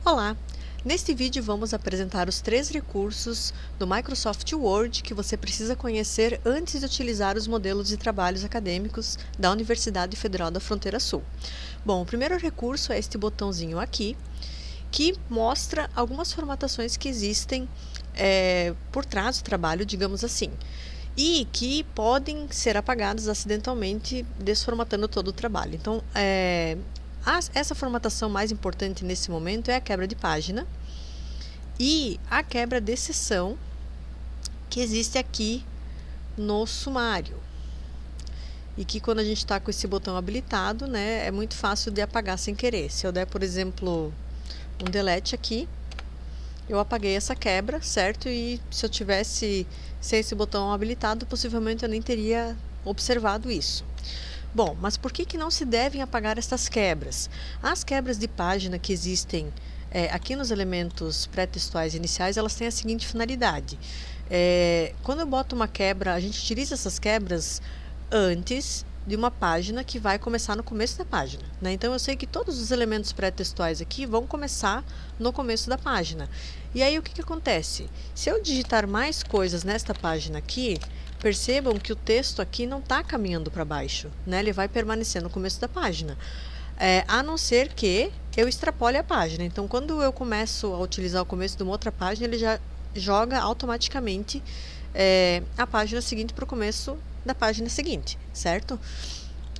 Olá! Neste vídeo vamos apresentar os 3 recursos do Microsoft Word que você precisa conhecer antes de utilizar os modelos de trabalhos acadêmicos da Universidade Federal da Fronteira Sul. Bom, o primeiro recurso é este botãozinho aqui, que mostra algumas formatações que existem por trás do trabalho, digamos assim, e que podem ser apagadas acidentalmente, desformatando todo o trabalho. Então, essa formatação mais importante nesse momento é a quebra de página e a quebra de seção que existe aqui no sumário. E que quando a gente está com esse botão habilitado, né, é muito fácil de apagar sem querer. Se eu der, por exemplo, um delete aqui, eu apaguei essa quebra, certo? E se eu tivesse sem esse botão habilitado, possivelmente eu nem teria observado isso. Bom, mas por que não se devem apagar estas quebras? As quebras de página que existem aqui nos elementos pré-textuais iniciais, elas têm a seguinte finalidade. Quando eu boto uma quebra, a gente utiliza essas quebras antes de uma página que vai começar no começo da página, né? Então eu sei que todos os elementos pré-textuais aqui vão começar no começo da página. E aí o que acontece? Se eu digitar mais coisas nesta página aqui, percebam que o texto aqui não está caminhando para baixo, né? Ele vai permanecer no começo da página, a não ser que eu extrapole a página. Então, quando eu começo a utilizar o começo de uma outra página, ele já joga automaticamente a página seguinte para o começo da página seguinte, certo?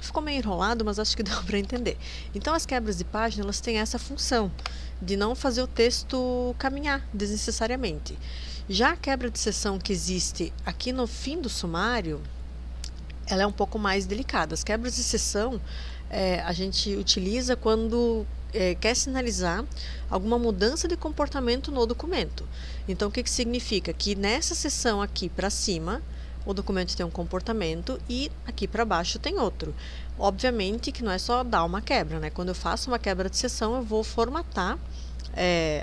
Ficou meio enrolado, mas acho que deu para entender. Então, as quebras de página, elas têm essa função de não fazer o texto caminhar desnecessariamente. Já a quebra de seção que existe aqui no fim do sumário, ela é um pouco mais delicada. As quebras de seção a gente utiliza quando quer sinalizar alguma mudança de comportamento no documento. Então, o que significa? Que nessa seção aqui para cima, o documento tem um comportamento e aqui para baixo tem outro. Obviamente que não é só dar uma quebra, né? Quando eu faço uma quebra de seção, eu vou formatar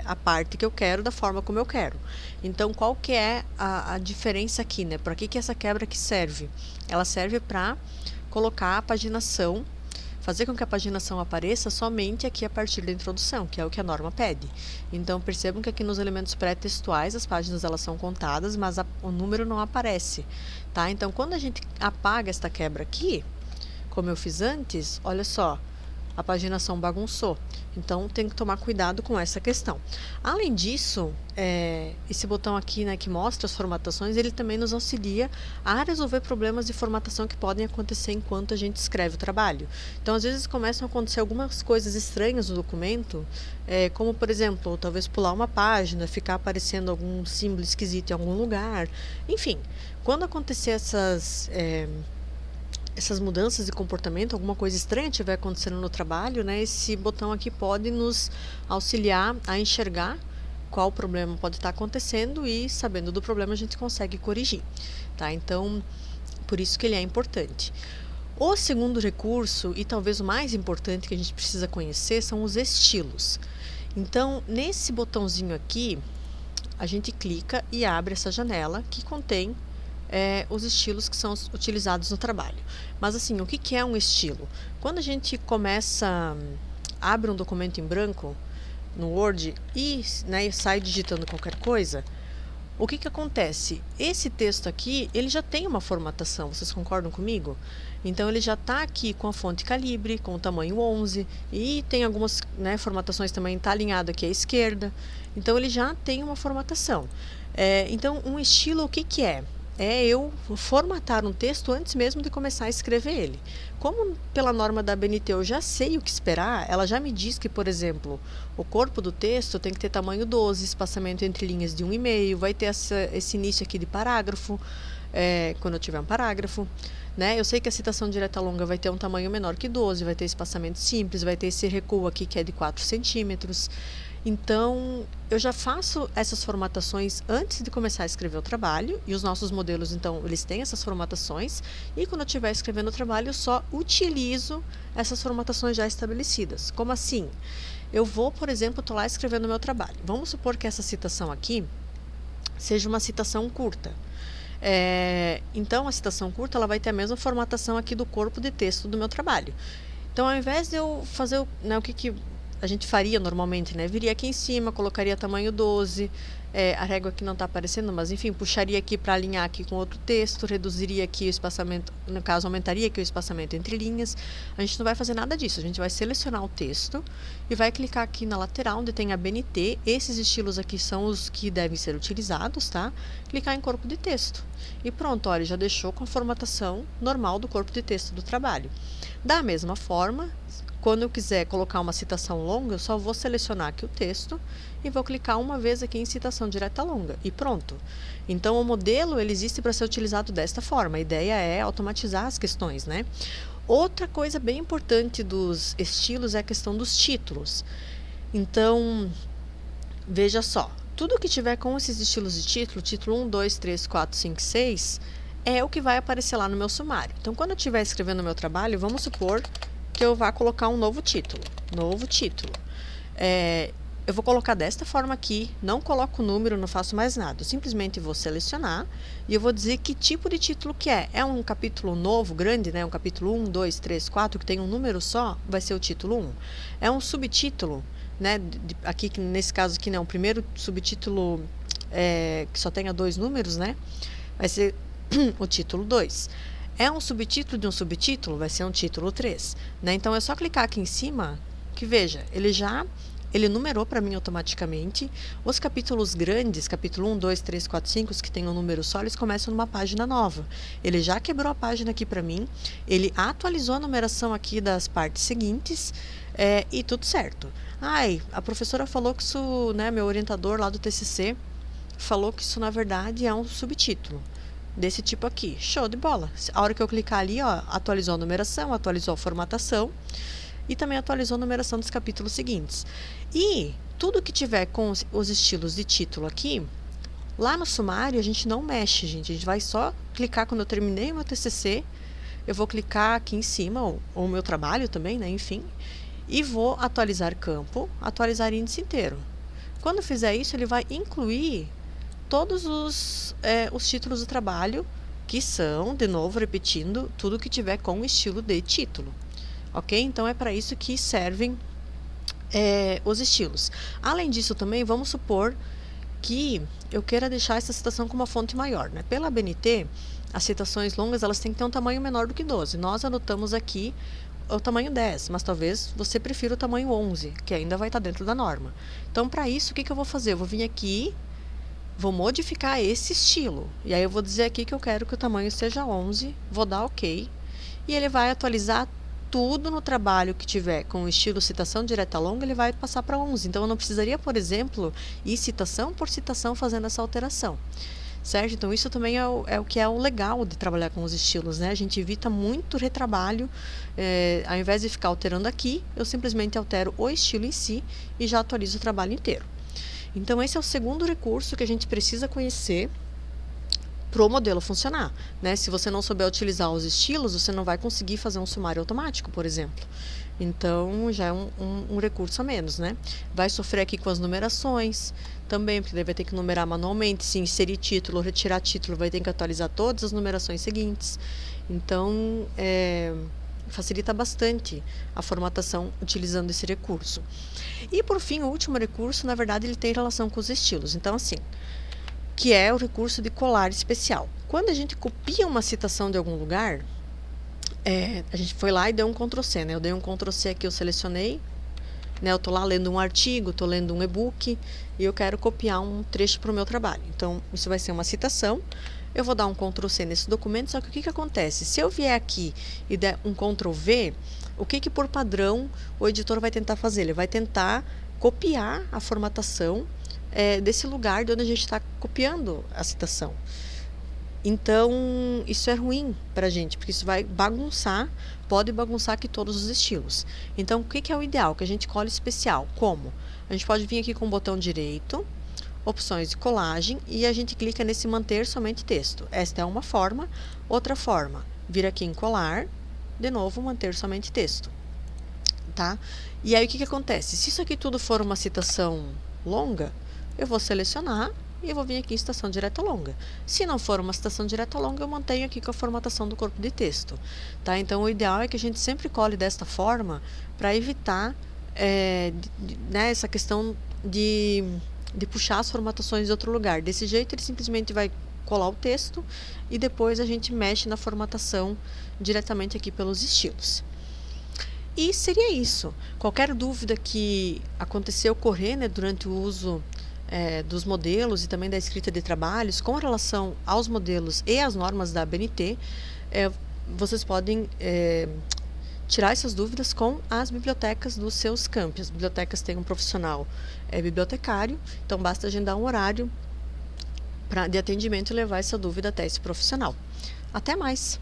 a parte que eu quero da forma como eu quero. Então, qual que é a diferença aqui, né? Para que essa quebra aqui serve? Ela serve para colocar a paginação, fazer com que a paginação apareça somente aqui a partir da introdução, que é o que a norma pede. Então, percebam que aqui nos elementos pré-textuais, as páginas elas são contadas, mas o número não aparece, tá? Então, quando a gente apaga esta quebra aqui, como eu fiz antes, olha só, a paginação bagunçou. Então, tem que tomar cuidado com essa questão. Além disso, esse botão aqui, né, que mostra as formatações, ele também nos auxilia a resolver problemas de formatação que podem acontecer enquanto a gente escreve o trabalho. Então, às vezes começam a acontecer algumas coisas estranhas no documento, como, por exemplo, talvez pular uma página, ficar aparecendo algum símbolo esquisito em algum lugar. Enfim, quando acontecer essas mudanças de comportamento, alguma coisa estranha estiver acontecendo no trabalho, né, esse botão aqui pode nos auxiliar a enxergar qual problema pode estar acontecendo e, sabendo do problema, a gente consegue corrigir, tá? Então, por isso que ele é importante. O segundo recurso, e talvez o mais importante que a gente precisa conhecer, são os estilos. Então, nesse botãozinho aqui, a gente clica e abre essa janela que contém os estilos que são utilizados no trabalho. Mas assim, o que é um estilo? Quando a gente abre um documento em branco no Word e, né, sai digitando qualquer coisa, o que acontece? Esse texto aqui, ele já tem uma formatação, vocês concordam comigo? Então, ele já está aqui com a fonte calibre, com o tamanho 11, e tem algumas, né, formatações também, está alinhado aqui à esquerda. Então, ele já tem uma formatação. Então, um estilo, o que é? É eu formatar um texto antes mesmo de começar a escrever ele. Como pela norma da ABNT eu já sei o que esperar, ela já me diz que, por exemplo, o corpo do texto tem que ter tamanho 12, espaçamento entre linhas de 1,5, vai ter esse início aqui de parágrafo, quando eu tiver um parágrafo, né? Eu sei que a citação direta longa vai ter um tamanho menor que 12, vai ter espaçamento simples, vai ter esse recuo aqui que é de 4 centímetros. Então, eu já faço essas formatações antes de começar a escrever o trabalho, e os nossos modelos, então, eles têm essas formatações, e quando eu estiver escrevendo o trabalho, eu só utilizo essas formatações já estabelecidas. Como assim? Eu vou, por exemplo, estou lá escrevendo o meu trabalho. Vamos supor que essa citação aqui seja uma citação curta. Então, a citação curta ela vai ter a mesma formatação aqui do corpo de texto do meu trabalho. Então, ao invés de eu fazer, né, o que a gente faria normalmente, né? Viria aqui em cima, colocaria tamanho 12, a régua aqui não está aparecendo, mas enfim, puxaria aqui para alinhar aqui com outro texto, reduziria aqui o espaçamento, no caso, aumentaria aqui o espaçamento entre linhas. A gente não vai fazer nada disso, a gente vai selecionar o texto e vai clicar aqui na lateral onde tem a BNT. Esses estilos aqui são os que devem ser utilizados, tá? Clicar em corpo de texto. E pronto, olha, já deixou com a formatação normal do corpo de texto do trabalho. Da mesma forma, quando eu quiser colocar uma citação longa, eu só vou selecionar aqui o texto e vou clicar uma vez aqui em citação direta longa e pronto. Então, o modelo ele existe para ser utilizado desta forma. A ideia é automatizar as questões, né? Outra coisa bem importante dos estilos é a questão dos títulos. Então, veja só, tudo que tiver com esses estilos de título, título 1, 2, 3, 4, 5, 6, é o que vai aparecer lá no meu sumário. Então, quando eu estiver escrevendo o meu trabalho, vamos supor que eu vá colocar um novo título. Eu vou colocar desta forma aqui, não coloco o número, não faço mais nada. Eu simplesmente vou selecionar e eu vou dizer que tipo de título que é. É um capítulo novo, grande, né? Um capítulo 1, 2, 3, 4, que tem um número só, vai ser o título 1. É um subtítulo, né? Aqui, nesse caso aqui, né? O primeiro subtítulo que só tenha 2 números, né? Vai ser o título 2. É um subtítulo de um subtítulo, vai ser um título 3, né? Então, é só clicar aqui em cima, que veja, ele numerou para mim automaticamente. Os capítulos grandes, capítulo 1, 2, 3, 4, 5, os que tem um número só, eles começam numa página nova. Ele já quebrou a página aqui para mim, ele atualizou a numeração aqui das partes seguintes, e tudo certo. A professora falou que isso, né, meu orientador lá do TCC, falou que isso, na verdade, é um subtítulo desse tipo aqui. Show de bola. A hora que eu clicar ali, ó, atualizou a numeração, atualizou a formatação e também atualizou a numeração dos capítulos seguintes. E tudo que tiver com os estilos de título aqui, lá no sumário a gente não mexe, gente. A gente vai só clicar quando eu terminei o meu TCC, eu vou clicar aqui em cima, ou o meu trabalho também, né, enfim, e vou atualizar campo, atualizar índice inteiro. Quando fizer isso, ele vai incluir todos os títulos do trabalho, que são, de novo, repetindo, tudo que tiver com estilo de título. Ok? Então, é para isso que servem os estilos. Além disso, também, vamos supor que eu queira deixar essa citação com uma fonte maior, né? Pela ABNT, as citações longas, elas têm que ter um tamanho menor do que 12. Nós anotamos aqui o tamanho 10, mas talvez você prefira o tamanho 11, que ainda vai estar dentro da norma. Então, para isso, o que eu vou fazer? Eu vou vir aqui, vou modificar esse estilo. E aí eu vou dizer aqui que eu quero que o tamanho seja 11, vou dar OK. E ele vai atualizar tudo no trabalho que tiver com o estilo citação direta longa, ele vai passar para 11. Então, eu não precisaria, por exemplo, ir citação por citação fazendo essa alteração. Certo? Então, isso também é o que é o legal de trabalhar com os estilos, né? A gente evita muito retrabalho. Ao invés de ficar alterando aqui, eu simplesmente altero o estilo em si e já atualizo o trabalho inteiro. Então, esse é o segundo recurso que a gente precisa conhecer para o modelo funcionar, né? Se você não souber utilizar os estilos, você não vai conseguir fazer um sumário automático, por exemplo. Então, já é um recurso a menos, né? Vai sofrer aqui com as numerações também, porque daí vai ter que numerar manualmente. Se inserir título, retirar título, vai ter que atualizar todas as numerações seguintes. Então, facilita bastante a formatação utilizando esse recurso. E, por fim, o último recurso, na verdade, ele tem relação com os estilos. Então, assim, que é o recurso de colar especial. Quando a gente copia uma citação de algum lugar, a gente foi lá e deu um Ctrl+C, né? Eu dei um Ctrl+C aqui, eu selecionei, né? Eu tô lá lendo um artigo, tô lendo um e-book e eu quero copiar um trecho para o meu trabalho. Então, isso vai ser uma citação. Eu vou dar um Ctrl+C nesse documento, só que o que acontece? Se eu vier aqui e der um Ctrl+V, o que por padrão o editor vai tentar fazer? Ele vai tentar copiar a formatação desse lugar de onde a gente está copiando a citação. Então, isso é ruim para a gente, porque isso vai bagunçar, pode bagunçar aqui todos os estilos. Então, o que é o ideal? Que a gente cole especial. Como? A gente pode vir aqui com o botão direito, opções de colagem, e a gente clica nesse manter somente texto. Esta é uma forma. Outra forma, vir aqui em colar, de novo, manter somente texto. Tá? E aí, o que acontece? Se isso aqui tudo for uma citação longa, eu vou selecionar e eu vou vir aqui em citação direta longa. Se não for uma citação direta longa, eu mantenho aqui com a formatação do corpo de texto. Tá? Então, o ideal é que a gente sempre cole desta forma para evitar né, essa questão de puxar as formatações de outro lugar. Desse jeito, ele simplesmente vai colar o texto e depois a gente mexe na formatação diretamente aqui pelos estilos. E seria isso. Qualquer dúvida que acontecer ocorrer, né, durante o uso dos modelos e também da escrita de trabalhos com relação aos modelos e às normas da ABNT, vocês podem tirar essas dúvidas com as bibliotecas dos seus campi. As bibliotecas têm um profissional bibliotecário, então basta agendar um horário de atendimento e levar essa dúvida até esse profissional. Até mais!